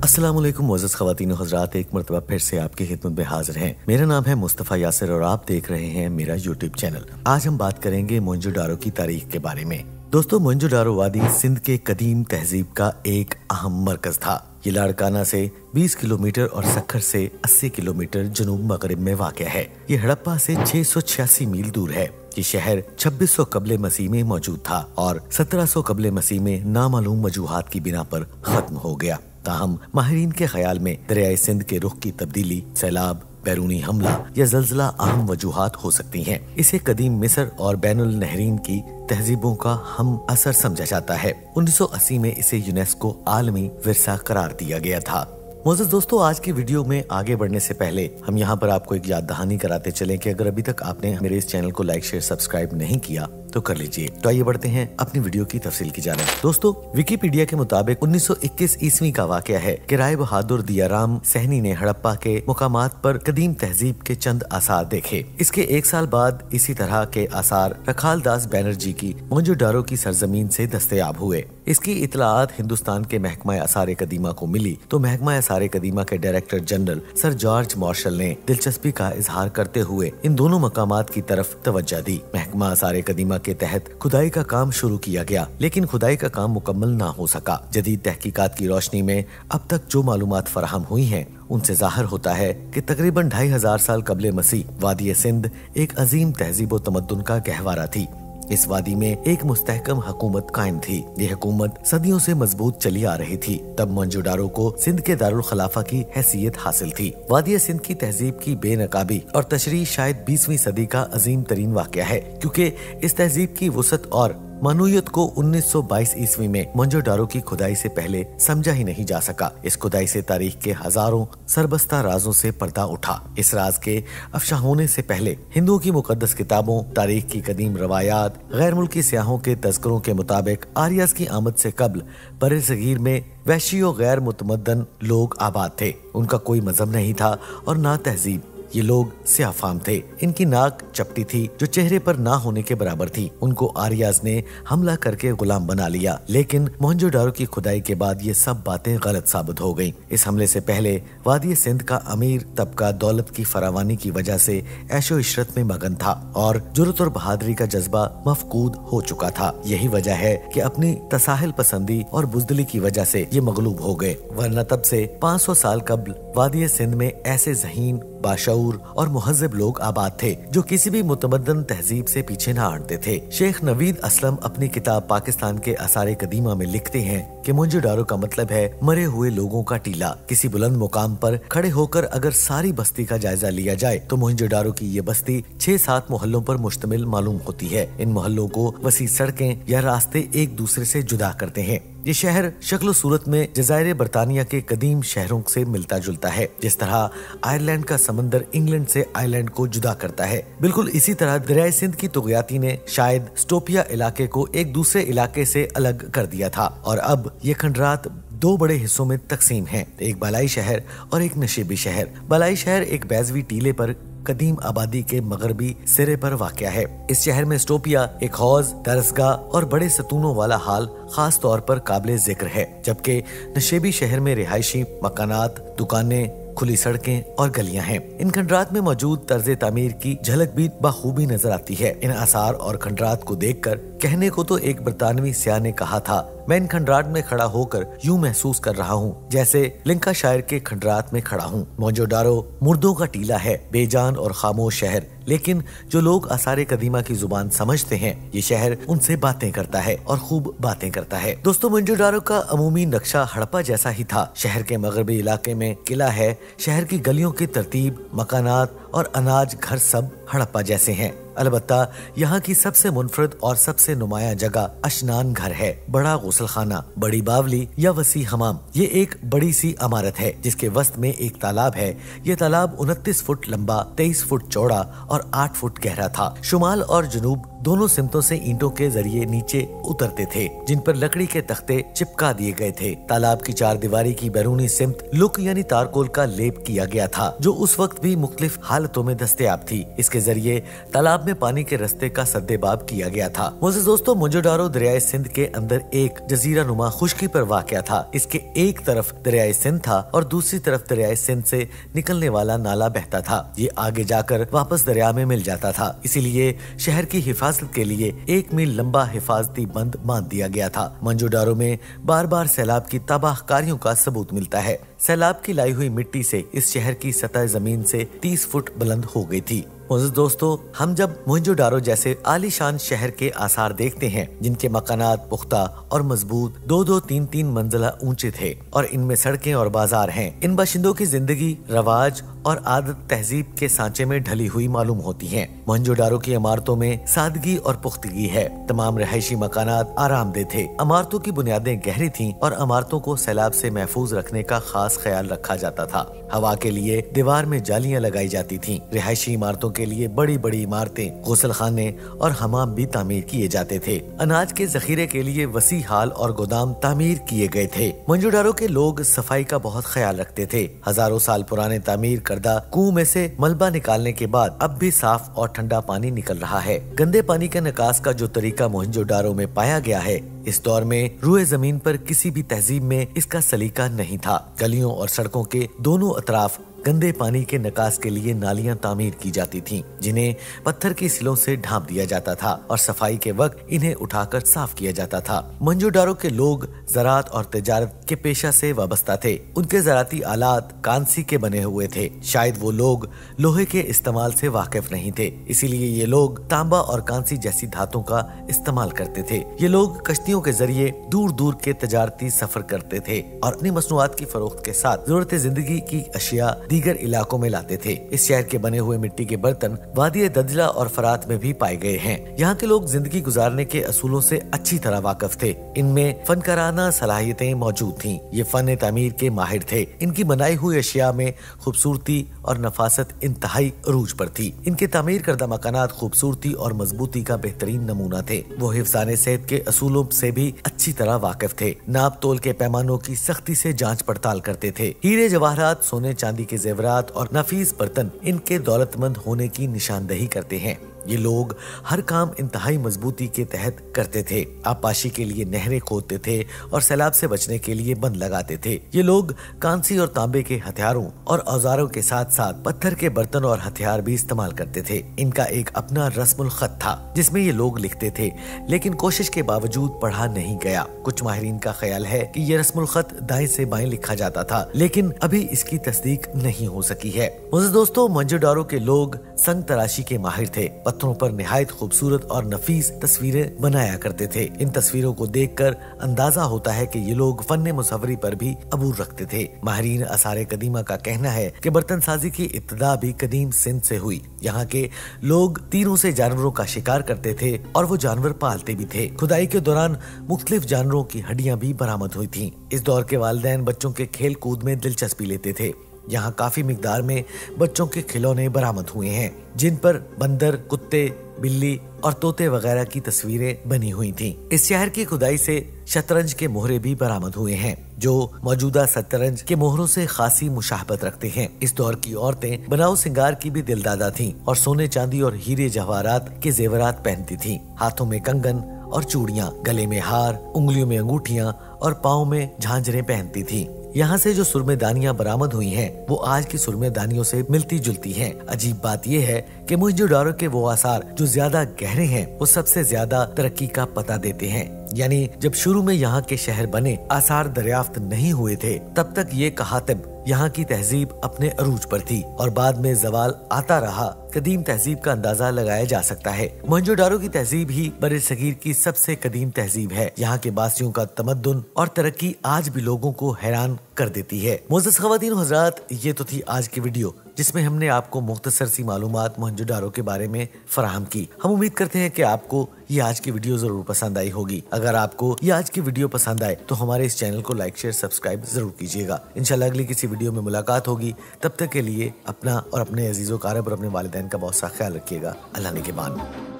अस्सलाम वालेकुम मुअज़्ज़ज़ ख़वातीन और हज़रात, एक मरतबा फिर से आपकी खिदमत में हाजिर हैं। मेरा नाम है मुस्तफ़ा यासिर और आप देख रहे हैं मेरा यूट्यूब चैनल। आज हम बात करेंगे मोहनजोदारो की तारीख के बारे में। दोस्तों, मोहनजोदारो वादी सिंध के कदीम तहजीब का एक अहम मरकज था। ये लाड़काना से 20 किलोमीटर और सक्खर से 80 किलोमीटर जनूब मगरिब में वाक़ है। ये हड़प्पा से 686 मील दूर है। ये शहर 2600 कबले मसीह में मौजूद था और 1700 कबले मसीह में नामालूम वजूहात की बिना पर खत्म हो गया। ताहम माहिरीन के ख्याल में दरियाए सिंध के रुख की तब्दीली, सैलाब, बैरूनी हमला या जल्जला अहम वजूहात हो सकती हैं। इसे कदीम मिस्र और बैनुल नहरीन की तहजीबों का हम असर समझा जाता है। 1980 में इसे यूनेस्को आलमी विरसा करार दिया गया था। मोअज़्ज़ज़ दोस्तों, आज की वीडियो में आगे बढ़ने से पहले हम यहाँ पर आपको एक याद दहानी कराते चलें कि अगर अभी तक आपने मेरे इस चैनल को लाइक, शेयर, सब्सक्राइब नहीं किया तो कर लीजिए। तो आइए बढ़ते हैं अपनी वीडियो की तफसील की जानिब। दोस्तों, विकिपीडिया के मुताबिक 1921 ईस्वी का वाक़या है कि राय बहादुर दियाराम सहनी ने हड़प्पा के मुकामात पर कदीम तहजीब के चंद आसार देखे। इसके एक साल बाद इसी तरह के आसार रखाल दास बैनर्जी की मोहनजोदारो की सरजमीन से दस्तयाब हुए। इसकी इतलाआत हिंदुस्तान के महकमा आसार कदीमा को मिली तो महकमा आसार कदीमा के director general sir George Marshall ने दिलचस्पी का इजहार करते हुए इन दोनों मकामात की तरफ तवज्जो दी। महकमा आसार कदीमा के तहत खुदाई का काम शुरू किया गया, लेकिन खुदाई का काम मुकम्मल ना हो सका। जदीद तहकीकात की रोशनी में अब तक जो मालूमात फराहम हुई हैं, उनसे जाहिर होता है कि तकरीबन 2500 साल कबले मसीह वादी सिंध एक अजीम तहजीब व तमद्दुन का गहवारा थी। इस वादी में एक मुस्तहकम हुकूमत कायम थी। ये हुकूमत सदियों से मजबूत चली आ रही थी। तब मोहनजोदारो को सिंध के दारुल खिलाफा की हैसियत हासिल थी। वादी सिंध की तहजीब की बेनकाबी और तशरीह शायद 20वीं सदी का अजीम तरीन वाक़या है, क्योंकि इस तहजीब की वसअत और मानूयत को 1922 ईस्वी में मोहनजोदारो की खुदाई से पहले समझा ही नहीं जा सका। इस खुदाई से तारीख के हजारों सरबस्ता राजों से पर्दा उठा। इस राज के अफशा होने से पहले हिंदुओं की मुकद्दस किताबों, तारीख की कदीम रवायात, गैर मुल्की सियाहों के तज़किरों के मुताबिक आर्यस की आमद से कबल बरे सगीर में वैशी और गैर मुतमद्दन लोग आबाद थे। उनका कोई मजहब नहीं था और ना तहजीब। ये लोग सियाफाम थे। इनकी नाक चपटी थी जो चेहरे पर ना होने के बराबर थी। उनको आर्याज ने हमला करके गुलाम बना लिया, लेकिन मोहनजोदारो की खुदाई के बाद ये सब बातें गलत साबित हो गईं। इस हमले से पहले वादी सिंध का अमीर तबका दौलत की फरावानी की वजह से ऐशो इशरत में मगन था और जुर्रत और बहादुरी का जज्बा मफकूद हो चुका था। यही वजह है कि अपनी तसाहिल पसंदी और बुज़दिली की वजह से ये मगलूब हो गए, वरना तब से 500 साल कबल वादी सिंध में ऐसे ज़हीन, बाशऊर और मुहज़्ज़ब लोग आबाद थे जो किसी भी मुतमद्दन तहजीब से पीछे न हटते थे। शेख नवीद असलम अपनी किताब पाकिस्तान के आसार कदीमा में लिखते हैं कि मोहनजोदारो का मतलब है मरे हुए लोगों का टीला। किसी बुलंद मुकाम पर खड़े होकर अगर सारी बस्ती का जायजा लिया जाए तो मोहनजोदारो की ये बस्ती 6-7 मोहल्लों पर मुश्तमिल मालूम होती है। इन मोहल्लों को वसी सड़कें या रास्ते एक दूसरे से जुदा करते हैं। ये शहर शक्ल सूरत में जज़ायर बरतानिया के कदीम शहरों से मिलता जुलता है। जिस तरह आयरलैंड का समंदर इंग्लैंड से आयरलैंड को जुदा करता है, बिल्कुल इसी तरह दरियाए सिंध की तुग़याती ने शायद स्टोपिया इलाके को एक दूसरे इलाके से अलग कर दिया था और अब ये खंडरात 2 बड़े हिस्सों में तकसीम हैं, एक बालाई शहर और एक नशीबी शहर। बालाई शहर एक बैजवी टीले पर कदीम आबादी के मगरबी सिरे पर वाक़या है। इस शहर में स्टोपिया एक हौज, दरसगाह और बड़े सतूनों वाला हाल खास तौर पर काबिल जिक्र है, जबकि नशेबी शहर में रिहायशी मकानात, दुकानें, खुली सड़कें और गलियां हैं। इन खंडरात में मौजूद तर्ज तामीर की झलक भी बखूबी नजर आती है। इन आसार और खंडरात को देखकर कहने को तो एक बरतानवी सियाह ने कहा था, मैं इन खंडरात में खड़ा होकर यूं महसूस कर रहा हूँ जैसे लिंकाशायर के खंडरात में खड़ा हूँ। मोहनजोदारो मुर्दों का टीला है, बेजान और खामोश शहर, लेकिन जो लोग आसार कदीमा की जुबान समझते हैं, ये शहर उनसे बातें करता है और खूब बातें करता है। दोस्तों, मोहनजोदारो का अमूमी नक्शा हड़प्पा जैसा ही था। शहर के मगरबी इलाके में किला है। शहर की गलियों की तरतीब, मकानात और अनाज घर सब हड़प्पा जैसे हैं। अलबत्ता यहाँ की सबसे मुनफरद और सबसे नुमाया जगह अशनान घर है। बड़ा गुसल खाना, बड़ी बावली या वसी हमाम, ये एक बड़ी सी इमारत है जिसके वस्त में एक तालाब है। ये तालाब 29 फुट लंबा, 23 फुट चौड़ा और 8 फुट गहरा था। शुमाल और जनूब दोनों सिमतों से ईंटों के जरिए नीचे उतरते थे, जिन पर लकड़ी के तख्ते चिपका दिए गए थे। तालाब की चार दीवारी की बैरूनी सिमत लुक यानी तारकोल का लेप किया गया था, जो उस वक्त भी मुख्तलिफ हालतों में दस्तयाब थी। इसके जरिए तालाब में पानी के रस्ते का सद्देबाब किया गया था। मोअज़्ज़िज़ दोस्तों, मोहनजोदारो दरियाए सिंध के अंदर एक जजीरा नुमा खुश्की पर वाक़या था। इसके एक तरफ दरियाए सिंध था और दूसरी तरफ दरियाए सिंध से निकलने वाला नाला बहता था। ये आगे जाकर वापस दरिया में मिल जाता था। इसीलिए शहर की हिफाजत के लिए 1 मील लंबा हिफाजती बंद बांध दिया गया था। मोहनजोदारो में बार बार सैलाब की तबाहकारियों का सबूत मिलता है। सैलाब की लाई हुई मिट्टी से इस शहर की सतह जमीन से 30 फुट बुलंद हो गई थी। मोअज़्ज़िज़ दोस्तों, हम जब मोहनजोदारो जैसे आलीशान शहर के आसार देखते हैं, जिनके मकानात पुख्ता और मजबूत 2-2, 3-3 मंजिला ऊंचे थे और इनमें सड़कें और बाजार हैं, इन बाशिंदों की जिंदगी रवाज और आदत तहजीब के सांचे में ढली हुई मालूम होती हैं। मोहनजोदारो की इमारतों में सादगी और पुख्तगी है। तमाम रहायशी मकानात आरामदेह थे। इमारतों की बुनियादें गहरी थीं और इमारतों को सैलाब से महफूज रखने का खास ख्याल रखा जाता था। हवा के लिए दीवार में जालियां लगाई जाती थीं। रिहायशी इमारतों के लिए बड़ी बड़ी इमारतें, गुसल खाने और हमाम भी तामीर किए जाते थे। अनाज के जखीरे के लिए वसी हाल और गोदाम तामीर किए गए थे। मोहनजोदारो के लोग सफाई का बहुत ख्याल रखते थे। हजारों साल पुराने तामीर करदा कुएं में से मलबा निकालने के बाद अब भी साफ और ठंडा पानी निकल रहा है। गंदे पानी के निकास का जो तरीका मोहनजोदारो में पाया गया है, इस दौर में रूए जमीन पर किसी भी तहजीब में इसका सलीका नहीं था। गलियों और सड़कों के दोनों अतराफ गंदे पानी के निकास के लिए नालियां तामीर की जाती थीं, जिन्हें पत्थर की सिलों से ढांप दिया जाता था और सफाई के वक्त इन्हें उठाकर साफ किया जाता था। मोहनजोदारो के लोग ज़राअत और तिजारत के पेशा से वाबस्ता थे। उनके ज़राअती आलात कांसी के बने हुए थे। शायद वो लोग लोहे के इस्तेमाल से वाकिफ नहीं थे, इसीलिए ये लोग तांबा और कांसी जैसी धातुओं का इस्तेमाल करते थे। ये लोग कश्तियों के जरिए दूर दूर के तिजारती सफर करते थे और अपनी मसनूआत की फरोख्त के साथ ज़रूरत जिंदगी की अशिया दीगर इलाकों में लाते थे। इस शहर के बने हुए मिट्टी के बर्तन वादी दजला और फरात में भी पाए गए हैं। यहाँ के लोग जिंदगी गुजारने के असूलों से अच्छी तरह वाकिफ थे। इनमें फनकाराना सलाहियतें मौजूद थीं। ये फन तामीर के माहिर थे। इनकी बनाई हुई अशिया में खूबसूरती और नफासत इंतहाई अरूज पर थी। इनके तामीर करदा मकानात खूबसूरती और मजबूती का बेहतरीन नमूना थे। वो हिफ्ज़ाने सेहत के असूलों से भी अच्छी तरह वाकिफ थे। नाप तोल के पैमानों की सख्ती से जांच पड़ताल करते थे। हीरे जवाहरात, सोने चांदी के जेवरात और नफीस बर्तन इनके दौलतमंद होने की निशानदही करते हैं। ये लोग हर काम इंतहाई मजबूती के तहत करते थे। आबपाशी के लिए नहरें खोदते थे और सैलाब से बचने के लिए बंद लगाते थे। ये लोग कांसी और तांबे के हथियारों और औजारों के साथ साथ पत्थर के बर्तन और हथियार भी इस्तेमाल करते थे। इनका एक अपना रस्मुल खत था जिसमें ये लोग लिखते थे, लेकिन कोशिश के बावजूद पढ़ा नहीं गया। कुछ माहिरीन का ख्याल है कि ये रस्मुल खत दाएं से बाएं लिखा जाता था, लेकिन अभी इसकी तस्दीक नहीं हो सकी है। मुझे दोस्तों, मोहनजोदारो के लोग संग तराशी के माहिर थे। पत्थरों पर निहायत खूबसूरत और नफीस तस्वीरें बनाया करते थे। इन तस्वीरों को देखकर अंदाजा होता है कि ये लोग फन मुसव्वरी पर भी अबूर रखते थे। माहिरीन आसार कदीमा का कहना है कि बर्तन साजी की इब्तिदा भी कदीम सिंध से हुई। यहाँ के लोग तीरों से जानवरों का शिकार करते थे और वो जानवर पालते भी थे। खुदाई के दौरान मुख्तलिफ जानवरों की हड्डियां भी बरामद हुई थीं। इस दौर के वालिदैन बच्चों के खेल कूद में दिलचस्पी लेते थे। यहाँ काफी मिकदार में बच्चों के खिलौने बरामद हुए हैं, जिन पर बंदर, कुत्ते, बिल्ली और तोते वगैरह की तस्वीरें बनी हुई थीं। इस शहर की खुदाई से शतरंज के मोहरे भी बरामद हुए हैं, जो मौजूदा शतरंज के मोहरों से खासी मुशाहबत रखते हैं। इस दौर की औरतें बनाओ सिंगार की भी दिलदादा थीं और सोने चांदी और हीरे जवाहरात के जेवरात पहनती थीं। हाथों में कंगन और चूड़ियां, गले में हार, उंगलियों में अंगूठियां और पाँव में झांझरें पहनती थीं। यहाँ से जो सुरमेदानियां बरामद हुई हैं, वो आज की सुरमेदानियों से मिलती जुलती हैं। अजीब बात यह है कि मोहनजोदारो के वो आसार जो ज्यादा गहरे हैं, वो सबसे ज्यादा तरक्की का पता देते हैं। यानी जब शुरू में यहाँ के शहर बने, आसार दरियाफ्त नहीं हुए थे, तब तक ये कहातिब यहाँ की तहजीब अपने अरूज पर थी और बाद में जवाल आता रहा। कदीम तहजीब का अंदाजा लगाया जा सकता है। मोहनजोदारो की तहजीब ही बरे-सगीर की सबसे कदीम तहजीब है। यहाँ के बासियों का तमद्दुन और तरक्की आज भी लोगों को हैरान कर देती है। मोअज़्ज़िज़ ख़वातीन और हज़रात, ये तो थी आज की वीडियो, जिसमें हमने आपको मुख्तसर सी मालूमात मोहनजोदारो के बारे में फराहम की। हम उम्मीद करते हैं कि आपको ये आज की वीडियो जरूर पसंद आई होगी। अगर आपको ये आज की वीडियो पसंद आए तो हमारे इस चैनल को लाइक, शेयर, सब्सक्राइब जरूर कीजिएगा। इंशाल्लाह अगली किसी वीडियो में मुलाकात होगी। तब तक के लिए अपना और अपने अजीज़ो कारब और अपने वालिदैन का बहुत सा ख्याल रखिएगा। अल्लाह निगहबान।